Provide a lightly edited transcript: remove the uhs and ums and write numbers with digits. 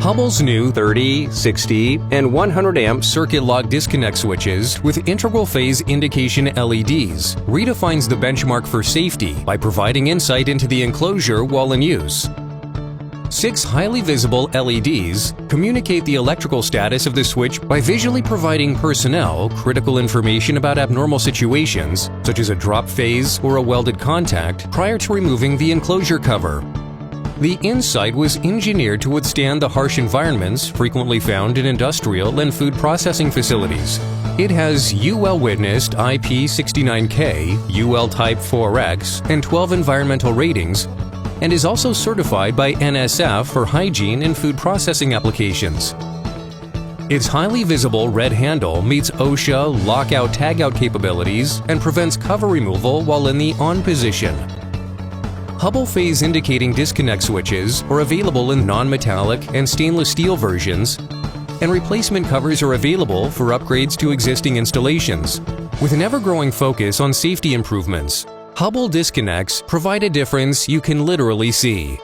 Hubbell's new 30, 60, and 100 amp circuit lock disconnect switches with integral phase indication LEDs redefines the benchmark for safety by providing insight into the enclosure while in use. 6 highly visible LEDs communicate the electrical status of the switch by visually providing personnel critical information about abnormal situations, such as a drop phase or a welded contact, prior to removing the enclosure cover. The inSIGHT was engineered to withstand the harsh environments frequently found in industrial and food processing facilities. It has UL-witnessed IP69K, UL Type 4X, and 12 environmental ratings, and is also certified by NSF for hygiene and food processing applications. Its highly visible red handle meets OSHA lockout-tagout capabilities and prevents cover removal while in the on position. Hubbell phase indicating disconnect switches are available in non-metallic and stainless steel versions, and replacement covers are available for upgrades to existing installations. With an ever-growing focus on safety improvements, Hubbell disconnects provide a difference you can literally see.